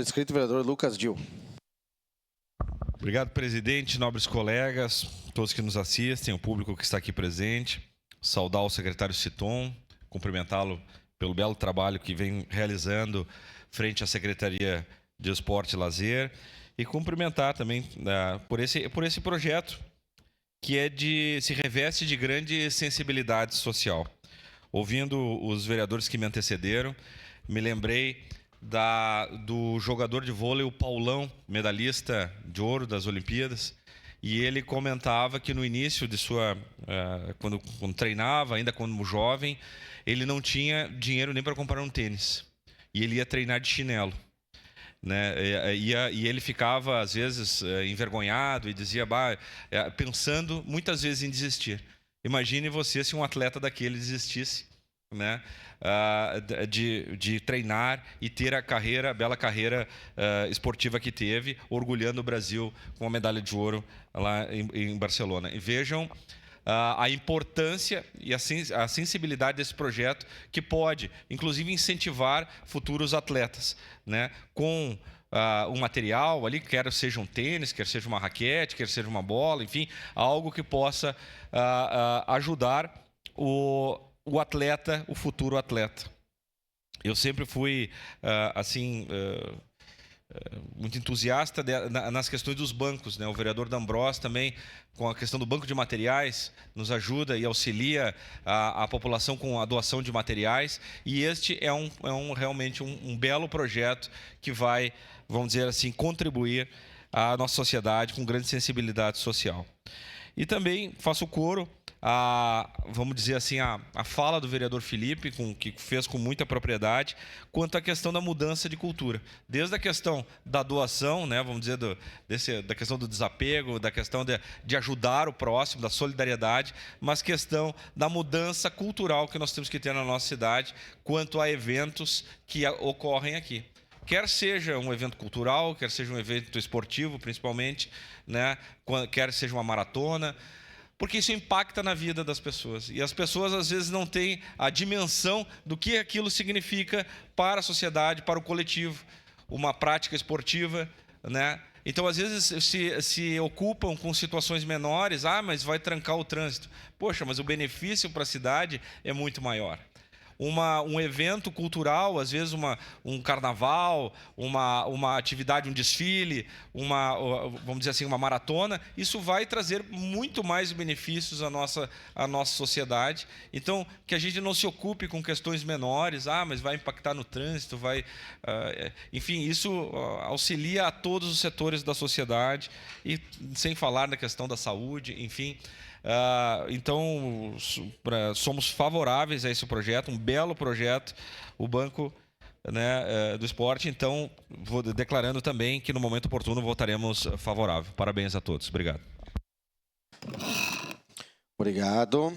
Inscrito vereador Lucas Dil. Obrigado, presidente, nobres colegas, todos que nos assistem, o público que está aqui presente. Saudar o secretário Citon, cumprimentá-lo pelo belo trabalho que vem realizando frente à Secretaria de Esporte e Lazer e cumprimentar também por esse projeto que se reveste de grande sensibilidade social. Ouvindo os vereadores que me antecederam, me lembrei do jogador de vôlei, o Paulão, medalhista de ouro das Olimpíadas, e ele comentava que no início de quando treinava, ainda como jovem, ele não tinha dinheiro nem para comprar um tênis, e ele ia treinar de chinelo, né? E ele ficava às vezes envergonhado e dizia, pensando muitas vezes em desistir. Imagine você se um atleta daquele desistisse, né, de treinar e ter a bela carreira esportiva que teve, orgulhando o Brasil com a medalha de ouro lá em Barcelona. E vejam a importância e a sensibilidade desse projeto, que pode, inclusive, incentivar futuros atletas, né, com um material ali, quer seja um tênis, quer seja uma raquete, quer seja uma bola, enfim, algo que possa ajudar o atleta, o futuro atleta. Eu sempre fui, muito entusiasta nas questões dos bancos, né? O vereador D'Ambrós também, com a questão do banco de materiais, nos ajuda e auxilia a população com a doação de materiais. E este é realmente um belo projeto que vai, vamos dizer assim, contribuir à nossa sociedade com grande sensibilidade social. E também faço coro vamos dizer assim, a fala do vereador Felipe, que fez com muita propriedade, quanto à questão da mudança de cultura. Desde a questão da doação, né, vamos dizer, da questão do desapego, da questão de ajudar o próximo, da solidariedade, mas questão da mudança cultural que nós temos que ter na nossa cidade quanto a eventos que ocorrem aqui. Quer seja um evento cultural, quer seja um evento esportivo, principalmente, né, quer seja uma maratona, porque isso impacta na vida das pessoas. E as pessoas, às vezes, não têm a dimensão do que aquilo significa para a sociedade, para o coletivo, uma prática esportiva, né? Então, às vezes, se ocupam com situações menores, mas vai trancar o trânsito. Poxa, mas o benefício para a cidade é muito maior. Um evento cultural, às vezes um carnaval, uma atividade, um desfile, vamos dizer assim, uma maratona, isso vai trazer muito mais benefícios à nossa sociedade. Então, que a gente não se ocupe com questões menores, mas vai impactar no trânsito, enfim, isso auxilia a todos os setores da sociedade, e sem falar na questão da saúde, enfim. Então, somos favoráveis a esse projeto, um belo projeto, o Banco, né, do Esporte. Então, vou declarando também que no momento oportuno votaremos favorável. Parabéns a todos. Obrigado. Obrigado.